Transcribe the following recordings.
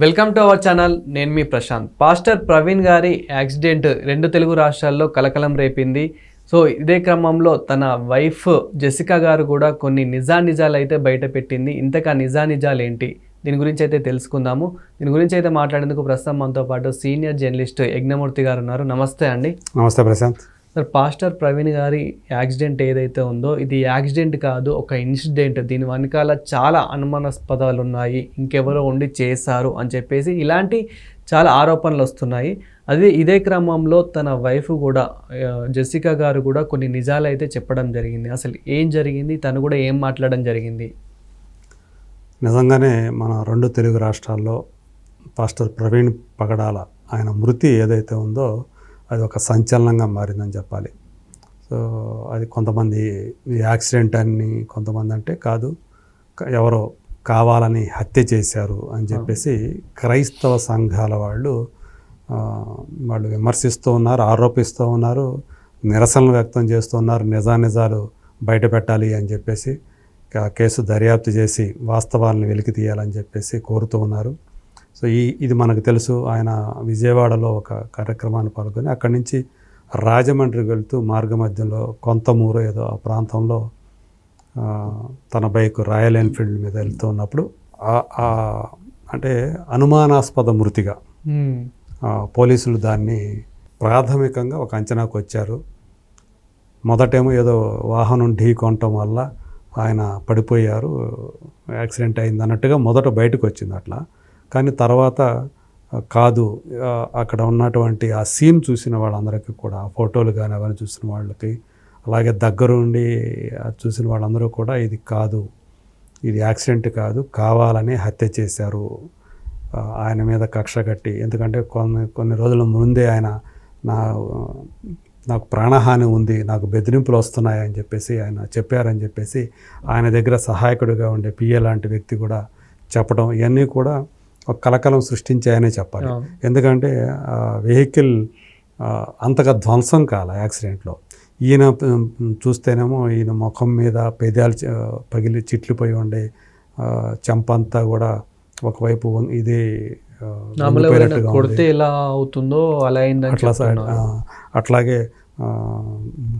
Welcome to our channel. నేను మీ Prashanth. Pastor Praveen గారి accident రెండు తెలుగు రాష్ట్రాల్లో కలకలం రేపింది. సో ఇదే క్రమంలో తన వైఫ్ జెసికా గారు కూడా కొన్ని నిజాలు అయితే బయట పెట్టింది. ఇంతకా నిజాలు ఏంటి, దీని గురించి అయితే తెలుసుకుందాము. దీని గురించి అయితే మాట్లాడేందుకు ప్రస్తుతం మనతో పాటు సీనియర్ జర్నలిస్ట్ యజ్ఞమూర్తి గారు ఉన్నారు. నమస్తే అండి. నమస్తే ప్రశాంత్. సార్, పాస్టర్ ప్రవీణ్ గారి యాక్సిడెంట్ ఏదైతే ఉందో ఇది యాక్సిడెంట్ కాదు, ఒక ఇన్సిడెంట్. దీని వెనకాల చాలా అనుమానాస్పదాలు ఉన్నాయి, ఇంకెవరో ఉండి చేశారు అని చెప్పేసి ఇలాంటి చాలా ఆరోపణలు వస్తున్నాయి. ఇదే క్రమంలో తన వైఫ్ కూడా జెసికా గారు కూడా కొన్ని నిజాలు అయితే చెప్పడం జరిగింది. అసలు ఏం జరిగింది, తను కూడా ఏం మాట్లాడడం జరిగింది? నిజంగానే మన రెండు తెలుగు రాష్ట్రాల్లో పాస్టర్ ప్రవీణ్ పగడాల ఆయన మృతి ఏదైతే ఉందో అది ఒక సంచలనంగా మారిందని చెప్పాలి. సో అది కొంతమంది యాక్సిడెంట్ అని, కొంతమంది అంటే కాదు, ఎవరో కావాలని హత్య చేశారు అని చెప్పేసి క్రైస్తవ సంఘాల వాళ్ళు విమర్శిస్తూ ఉన్నారు, ఆరోపిస్తూ ఉన్నారు, నిరసనలు వ్యక్తం చేస్తూ ఉన్నారు. నిజాలు బయట పెట్టాలి అని చెప్పేసి కేసు దర్యాప్తు చేసి వాస్తవాలను వెలికి తీయాలని చెప్పేసి కోరుతూ ఉన్నారు. సో ఇది మనకు తెలుసు. ఆయన విజయవాడలో ఒక కార్యక్రమాన్ని పాల్గొని అక్కడి నుంచి రాజమండ్రికి వెళ్తూ మార్గ మధ్యలో కొంతమూరు ఏదో ఆ ప్రాంతంలో తన బైక్ రాయల్ ఎన్ఫీల్డ్ మీద వెళ్తూ ఉన్నప్పుడు అంటే అనుమానాస్పద మృతిగా పోలీసులు దాన్ని ప్రాథమికంగా ఒక అంచనాకు వచ్చారు. మొదటేమో ఏదో వాహనం ఢీ కొనటం వల్ల ఆయన పడిపోయారు, యాక్సిడెంట్ అయింది అన్నట్టుగా మొదట బయటకు వచ్చింది అట్లా. కానీ తర్వాత కాదు, అక్కడ ఉన్నటువంటి ఆ సీన్ చూసిన వాళ్ళందరికీ కూడా, ఫోటోలు కానీ అవన్నీ చూసిన వాళ్ళకి, అలాగే దగ్గరుండి చూసిన వాళ్ళందరూ కూడా ఇది కాదు, ఇది యాక్సిడెంట్ కాదు, కావాలని హత్య చేశారు, ఆయన మీద కక్ష కట్టి. ఎందుకంటే కొన్ని రోజుల ముందే ఆయన నాకు ప్రాణహాని ఉంది, నాకు బెదిరింపులు వస్తున్నాయని చెప్పేసి ఆయన చెప్పారని చెప్పేసి ఆయన దగ్గర సహాయకుడిగా ఉండే పిఏ లాంటి వ్యక్తి కూడా చెప్పడం, ఇవన్నీ కూడా ఒక కలకలం సృష్టించాయనే చెప్పాలి. ఎందుకంటే వెహికల్ అంతగా ధ్వంసం కాల యాక్సిడెంట్లో. ఈయన చూస్తేనేమో ఈయన ముఖం మీద పెదాలు పగిలి చిట్లిపోయి ఉండే, చెంపంతా కూడా ఒకవైపు ఇది కొడితే ఎలా అవుతుందో అలా అట్లా సైడ్, అట్లాగే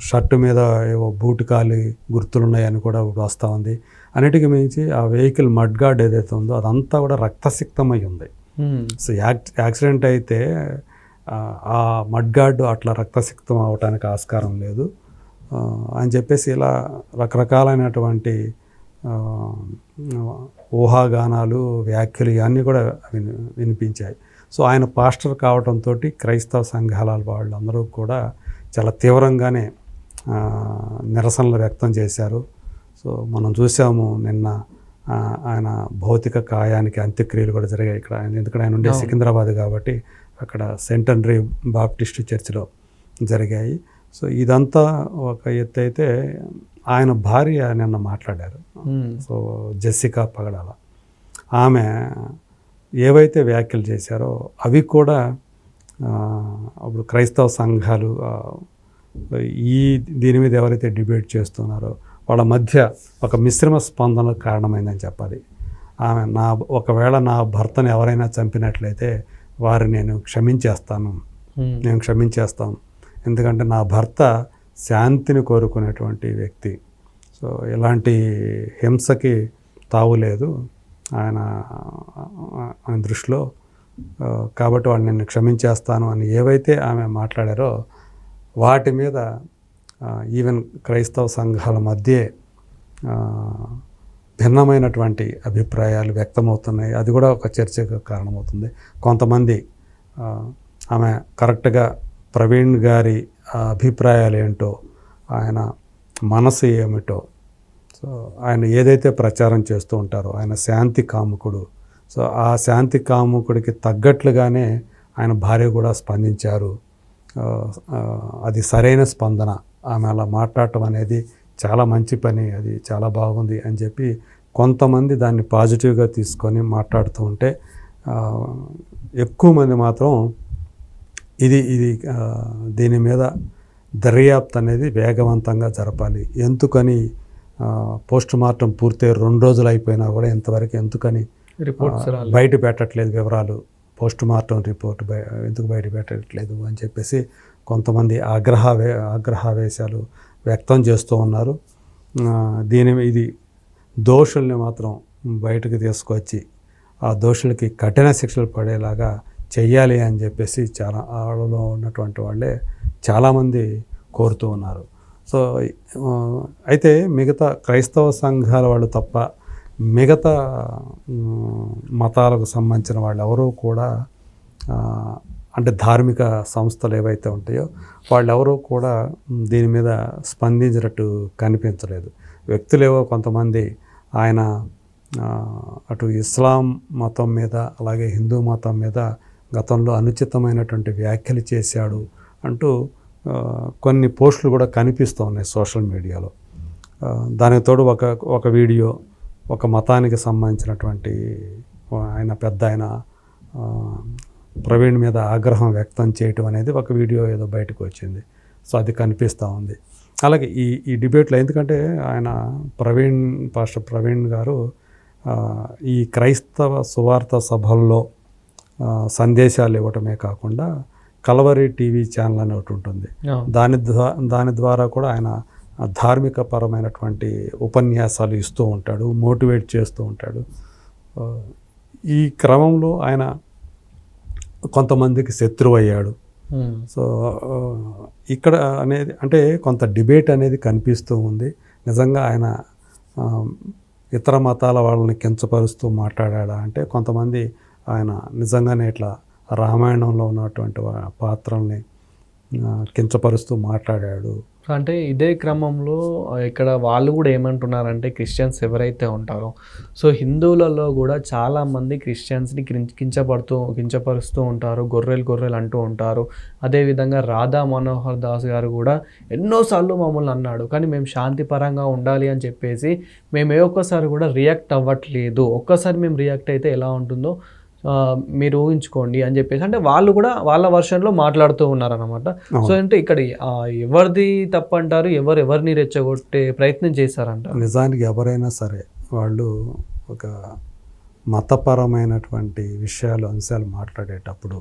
షర్టు మీద ఏవో బూటు కాలి గుర్తులున్నాయని కూడా వస్తూ ఉంది. అన్నిటికీ మించి ఆ వెహికల్ మడ్ గార్డ్ ఏదైతే ఉందో అదంతా కూడా రక్తసిక్తమై ఉంది. సో యాక్సిడెంట్ అయితే ఆ మడ్ గార్డు అట్లా రక్తసిక్తం అవడానికి ఆస్కారం లేదు అని చెప్పేసి ఇలా రకరకాలైనటువంటి ఊహాగానాలు, వ్యాఖ్యలు ఇవన్నీ కూడా వినిపించాయి. సో ఆయన పాస్టర్ కావడంతో క్రైస్తవ సంఘాల వాళ్ళందరూ కూడా చాలా తీవ్రంగానే నిరసనలు వ్యక్తం చేశారు. సో మనం చూసాము నిన్న ఆయన భౌతిక కాయానికి అంత్యక్రియలు కూడా జరిగాయి ఇక్కడ. ఎందుకంటే ఆయన ఉండే సికింద్రాబాద్ కాబట్టి అక్కడ సెయింట్ ఆండ్రూ బాప్టిస్ట్ చర్చిలో జరిగాయి. సో ఇదంతా ఒక ఎత్తు అయితే, ఆయన భార్య నిన్న మాట్లాడారు. సో జెసికా పగడాల ఆమె ఏవైతే వ్యాఖ్యలు చేశారో అవి కూడా అప్పుడు క్రైస్తవ సంఘాలు దీని మీద ఎవరైతే డిబేట్ చేస్తున్నారో వాళ్ళ మధ్య ఒక మిశ్రమ స్పందనకు కారణమైందని చెప్పాలి. ఆమె ఒకవేళ నా భర్తను ఎవరైనా చంపినట్లయితే వారిని నేను క్షమించేస్తాను, ఎందుకంటే నా భర్త శాంతిని కోరుకునేటువంటి వ్యక్తి. సో ఎలాంటి హింసకి తావులేదు ఆయన దృష్టిలో, కాబట్టి వాడిని నేను క్షమించేస్తాను అని ఏవైతే ఆమె మాట్లాడారో వాటి మీద ఈవెన్ క్రైస్తవ సంఘాల మధ్య భిన్నమైనటువంటి అభిప్రాయాలు వ్యక్తమవుతున్నాయి. అది కూడా ఒక చర్చకు కారణమవుతుంది. కొంతమంది ఆమె కరెక్ట్గా ప్రవీణ్ గారి అభిప్రాయాలు ఏంటో, ఆయన మనసు ఏమిటో, సో ఆయన ఏదైతే ప్రచారం చేస్తూ ఉంటారో ఆయన శాంతి కాముకుడు, సో ఆ శాంతి కాముకుడికి తగ్గట్లుగానే ఆయన భార్య కూడా స్పందించారు. అది సరైన స్పందన. ఆమె అలా మాట్లాడటం అనేది చాలా మంచి పని, అది చాలా బాగుంది అని చెప్పి కొంతమంది దాన్ని పాజిటివ్గా తీసుకొని మాట్లాడుతూ ఉంటే, ఎక్కువ మంది మాత్రం దీని మీద దర్యాప్తు అనేది వేగవంతంగా జరపాలి. ఎందుకని పోస్ట్ మార్టం పూర్తయి 2 రోజులు అయిపోయినా కూడా ఇంతవరకు ఎందుకని రిపోర్ట్స్ బయట పెట్టట్లేదు వివరాలు, పోస్ట్ మార్టం రిపోర్ట్ ఎందుకు బయట పెట్టట్లేదు అని చెప్పేసి కొంతమంది ఆగ్రహావేశాలు వ్యక్తం చేస్తూ ఉన్నారు. ఇది దోషుల్ని మాత్రం బయటకు తీసుకొచ్చి ఆ దోషులకి కఠిన శిక్షలు పడేలాగా చెయ్యాలి అని చెప్పేసి చాలా ఆడలో ఉన్నటువంటి వాళ్ళే చాలామంది కోరుతూ ఉన్నారు. సో అయితే మిగతా క్రైస్తవ సంఘాల వాళ్ళు తప్ప మిగతా మతాలకు సంబంధించిన వాళ్ళు ఎవరూ కూడా అంటే ధార్మిక సంస్థలు ఏవైతే ఉంటాయో వాళ్ళెవరూ కూడా దీని మీద స్పందించినట్టు కనిపించలేదు. వ్యక్తులేవో కొంతమంది ఆయన అటు ఇస్లాం మతం మీద అలాగే హిందూ మతం మీద గతంలో అనుచితమైనటువంటి వ్యాఖ్యలు చేశాడు అంటూ కొన్ని పోస్టులు కూడా కనిపిస్తూ ఉన్నాయి సోషల్ మీడియాలో. దానికి తోడు ఒక వీడియో ఒక మతానికి సంబంధించినటువంటి ఆయన ప్రవీణ్ మీద ఆగ్రహం వ్యక్తం చేయటం అనేది ఒక వీడియో ఏదో బయటకు వచ్చింది. సో అది కనిపిస్తూ ఉంది. అలాగే ఈ డిబేట్లో ఎందుకంటే ఆయన పాస్టర్ ప్రవీణ్ గారు ఈ క్రైస్తవ సువార్త సభల్లో సందేశాలు ఇవ్వటమే కాకుండా కల్వరి టీవీ ఛానల్ అని ఒకటి ఉంటుంది. దాని ద్వారా కూడా ఆయన ధార్మిక పరమైనటువంటి ఉపన్యాసాలు ఇస్తూ ఉంటాడు, మోటివేట్ చేస్తూ ఉంటాడు. ఈ క్రమంలో ఆయన కొంతమందికి శత్రువు అయ్యాడు. సో ఇక్కడ అనేది అంటే కొంత డిబేట్ అనేది కనిపిస్తూ ఉంది. నిజంగా ఆయన ఇతర మతాల వాళ్ళని కించపరుస్తూ మాట్లాడా అంటే కొంతమంది ఆయన నిజంగానే ఇట్లా రామాయణంలో ఉన్నటువంటి పాత్రల్ని కించపరుస్తూ మాట్లాడాడు. అంటే ఇదే క్రమంలో ఇక్కడ వాళ్ళు కూడా ఏమంటున్నారంటే క్రిస్టియన్స్ ఎవరైతే ఉంటారో సో హిందువులలో కూడా చాలామంది క్రిస్టియన్స్ని కించపరుస్తూ ఉంటారు, గొర్రెలు అంటూ ఉంటారు. అదేవిధంగా రాధా మనోహర్ దాస్ గారు కూడా ఎన్నోసార్లు మమ్మల్ని అన్నాడు, కానీ మేము శాంతిపరంగా ఉండాలి అని చెప్పేసి మేము ఏ ఒక్కసారి కూడా రియాక్ట్ అవ్వట్లేదు. ఒక్కసారి మేము రియాక్ట్ అయితే ఎలా ఉంటుందో మీరు ఊహించుకోండి అని చెప్పేసి అంటే వాళ్ళు కూడా వాళ్ళ వర్షన్లో మాట్లాడుతూ ఉన్నారన్నమాట. సో అంటే ఇక్కడ ఎవరిది తప్పంటారు, ఎవరిని రెచ్చగొట్టే ప్రయత్నం చేశారంట? నిజానికి ఎవరైనా సరే వాళ్ళు ఒక మతపరమైనటువంటి అంశాలు మాట్లాడేటప్పుడు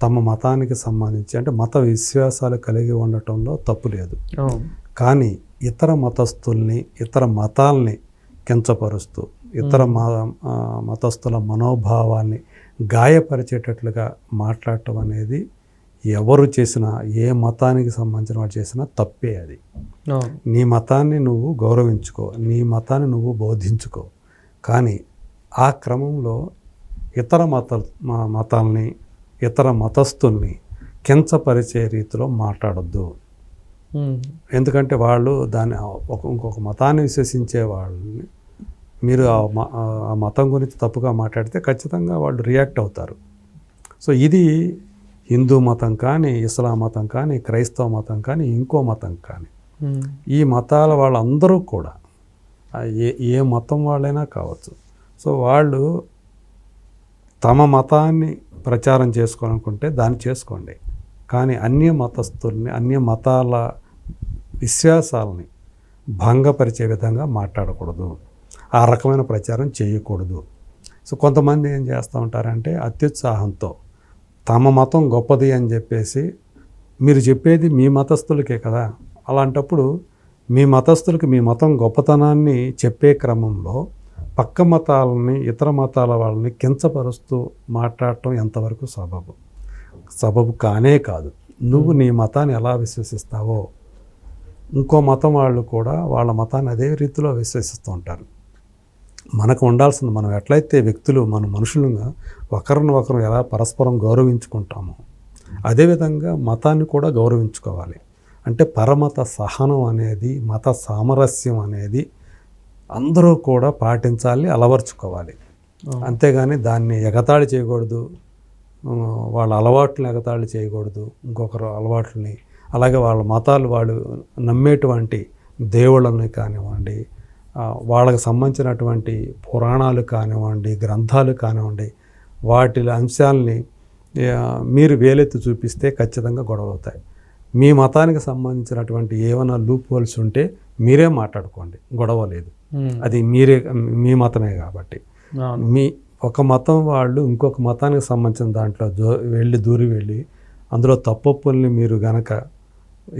తమ మతానికి సంబంధించి అంటే మత విశ్వాసాలు కలిగి ఉండటంలో తప్పు లేదు. కానీ ఇతర మతస్థుల్ని ఇతర మతాల్ని కించపరుస్తూ ఇతర మతస్థుల మనోభావాన్ని గాయపరిచేటట్లుగా మాట్లాడటం అనేది ఎవరు చేసినా ఏ మతానికి సంబంధించిన వాడు చేసినా తప్పే. అది నీ మతాన్ని నువ్వు గౌరవించుకో, నీ మతాన్ని నువ్వు బోధించుకో, కానీ ఆ క్రమంలో ఇతర మతాల్ని ఇతర మతస్థుల్ని కించపరిచే రీతిలో మాట్లాడొద్దు. ఎందుకంటే వాళ్ళు ఇంకొక మతాన్ని విశ్వసించే వాళ్ళని మీరు ఆ మతం గురించి తప్పుగా మాట్లాడితే ఖచ్చితంగా వాళ్ళు రియాక్ట్ అవుతారు. సో ఇది హిందూ మతం కానీ ఇస్లాం మతం కానీ క్రైస్తవ మతం కానీ ఇంకో మతం కానీ ఈ మతాల వాళ్ళందరూ కూడా ఏ మతం వాళ్ళైనా కావచ్చు. సో వాళ్ళు తమ మతాన్ని ప్రచారం చేసుకోవాలనుకుంటే దాన్ని చేసుకోండి, కానీ అన్య మతస్థుల్ని అన్య మతాల విశ్వాసాలని భంగపరిచే విధంగా మాట్లాడకూడదు, ఆ రకమైన ప్రచారం చేయకూడదు. సో కొంతమంది ఏం చేస్తూ ఉంటారంటే అత్యుత్సాహంతో తమ మతం గొప్పది అని చెప్పేసి మీరు చెప్పేది మీ మతస్థులకే కదా, అలాంటప్పుడు మీ మతస్థులకి మీ మతం గొప్పతనాన్ని చెప్పే క్రమంలో పక్క మతాలని ఇతర మతాల వాళ్ళని కించపరుస్తూ మాట్లాడటం ఎంతవరకు సబబు కానే కాదు. నువ్వు నీ మతాన్ని ఎలా విశ్వసిస్తావో ఇంకో మతం వాళ్ళు కూడా వాళ్ళ మతాన్ని అదే రీతిలో విశ్వసిస్తూ ఉంటారు. మనకు ఉండాల్సింది మనం ఎట్లయితే వ్యక్తులు మన మనుషులుగా ఒకరు ఎలా పరస్పరం గౌరవించుకుంటామో అదేవిధంగా మతాన్ని కూడా గౌరవించుకోవాలి. అంటే పరమత సహనం అనేది మత సామరస్యం అనేది అందరూ కూడా పాటించాలి, అలవర్చుకోవాలి. అంతేగాని దాన్ని ఎగతాళి చేయకూడదు, వాళ్ళ అలవాట్లను ఎగతాళి చేయకూడదు, ఇంకొకరు అలవాట్లని, అలాగే వాళ్ళ మతాలు వాళ్ళు నమ్మేటువంటి దేవుళ్ళని కానివ్వండి, వాళ్ళకి సంబంధించినటువంటి పురాణాలు కానివ్వండి, గ్రంథాలు కానివ్వండి, వాటి అంశాలని మీరు వేలెత్తి చూపిస్తే ఖచ్చితంగా గొడవ అవుతాయి. మీ మతానికి సంబంధించినటువంటి ఏమైనా లూప్ హోల్స్ ఉంటే మీరే మాట్లాడుకోండి, గొడవ లేదు. అది మీ మతమే కాబట్టి. అవును. మీ ఒక మతం వాళ్ళు ఇంకొక మతానికి సంబంధించిన దాంట్లో దూరి వెళ్ళి అందులో తప్పొప్పుల్ని మీరు గనక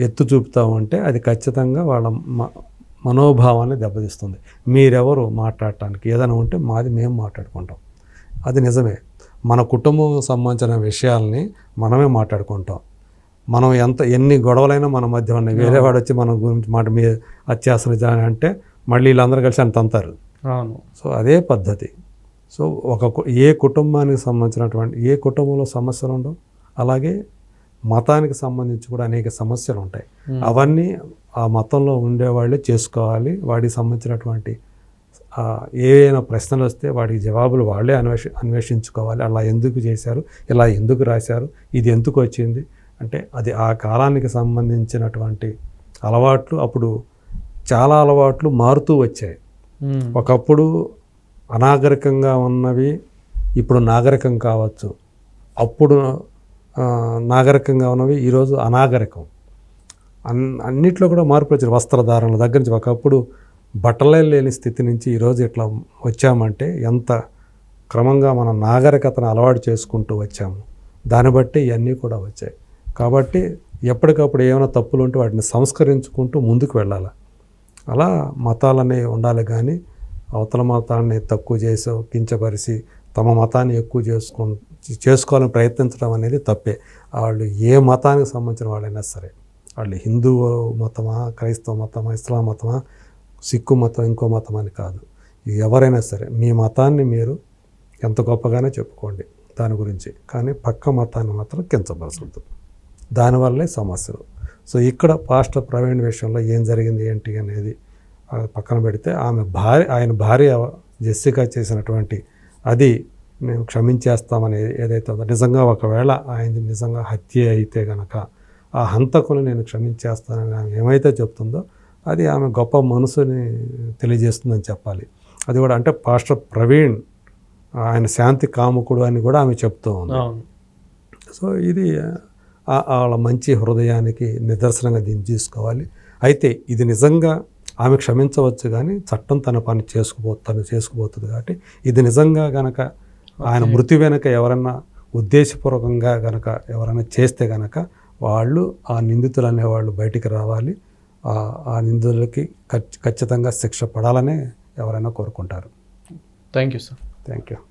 ఎత్తు చూపుతా ఉంటే అది ఖచ్చితంగా వాళ్ళ మనోభావాన్ని దెబ్బతీస్తుంది. మీరెవరు మాట్లాడటానికి? ఏదైనా ఉంటే మాది మేము మాట్లాడుకుంటాం. అది నిజమే. మన కుటుంబం సంబంధించిన విషయాల్ని మనమే మాట్లాడుకుంటాం. మనం ఎన్ని గొడవలైనా మన మధ్య ఉన్నాయి. వేరే వాడు వచ్చి మన గురించి మీ అత్యాసన అంటే మళ్ళీ వీళ్ళందరూ కలిసి అని తంతారు. అవును. సో అదే పద్ధతి. సో ఏ కుటుంబానికి సంబంధించినటువంటి ఏ కుటుంబంలో సమస్యలు ఉండవు, అలాగే మతానికి సంబంధించి కూడా అనేక సమస్యలు ఉంటాయి. అవన్నీ ఆ మతంలో ఉండేవాళ్ళే చేసుకోవాలి. వాటికి సంబంధించినటువంటి ఏవైనా ప్రశ్నలు వస్తే వాటికి జవాబులు వాళ్ళే అన్వేషించుకోవాలి. అలా ఎందుకు చేశారు, ఇలా ఎందుకు రాశారు, ఇది ఎందుకు వచ్చింది అంటే అది ఆ కాలానికి సంబంధించినటువంటి అలవాట్లు. అప్పుడు చాలా అలవాట్లు మారుతూ వచ్చాయి. ఒకప్పుడు అనాగరికంగా ఉన్నవి ఇప్పుడు నాగరికం కావచ్చు, అప్పుడు నాగరికంగా ఉన్నవి ఈరోజు అనాగరికం. అన్నిట్లో కూడా మార్పు వచ్చింది. వస్త్రధారణల దగ్గర నుంచి ఒకప్పుడు బట్టలే లేని స్థితి నుంచి ఈరోజు ఇట్లా వచ్చామంటే ఎంత క్రమంగా మనం నాగరికతను అలవాటు చేసుకుంటూ వచ్చాము. దాన్ని బట్టి ఇవన్నీ కూడా వచ్చాయి. కాబట్టి ఎప్పటికప్పుడు ఏమైనా తప్పులు ఉంటే వాటిని సంస్కరించుకుంటూ ముందుకు వెళ్ళాలి. అలా మతాలనేవి ఉండాలి, కానీ అవతల మతాన్ని తక్కువ చేసో కించపరిచి తమ మతాన్ని ఎక్కువ చేసుకోవాలని ప్రయత్నించడం అనేది తప్పే. వాళ్ళు ఏ మతానికి సంబంధించిన వాళ్ళైనా సరే, వాళ్ళు హిందూ మతమా, క్రైస్తవ మతమా, ఇస్లాం మతమా, సిక్కు మతం, ఇంకో మతం అని కాదు. ఎవరైనా సరే మీ మతాన్ని మీరు ఎంత గొప్పగానే చెప్పుకోండి దాని గురించి, కానీ పక్క మతాన్ని మాత్రం కించపరచద్దు. దానివల్లే సమస్యలు. సో ఇక్కడ పాస్టర్ ప్రవీణ్ విషయంలో ఏం జరిగింది ఏంటి అనేది పక్కన పెడితే ఆయన భార్య జెస్సికా చేసినటువంటి అది మేము క్షమించేస్తామనేది ఏదైతే ఉందో, నిజంగా ఒకవేళ ఆయన నిజంగా హత్య అయితే కనుక ఆ హంతకుని నేను క్షమించేస్తానని ఆమె ఏమైతే చెప్తుందో అది ఆమె గొప్ప మనసుని తెలియజేస్తుందని చెప్పాలి. అది కూడా అంటే పాస్టర్ ప్రవీణ్ ఆయన శాంతి కాముకుడు అని కూడా ఆమె చెప్తూ ఉంది. సో ఇది వాళ్ళ మంచి హృదయానికి నిదర్శనంగా దీన్ని తీసుకోవాలి. అయితే ఇది నిజంగా ఆమె క్షమించవచ్చు, కానీ చట్టం తన పని చేసుకుపోతుంది. కాబట్టి ఇది నిజంగా గనక ఆయన మృతి వెనక ఎవరన్నా ఉద్దేశపూర్వకంగా గనక ఎవరైనా చేస్తే గనక వాళ్ళు ఆ నిందితులు అనేవాళ్ళు బయటికి రావాలి. ఆ నిందితులకి ఖచ్చితంగా శిక్ష పడాలనే ఎవరైనా కోరుకుంటారు. Thank you sir. Thank you.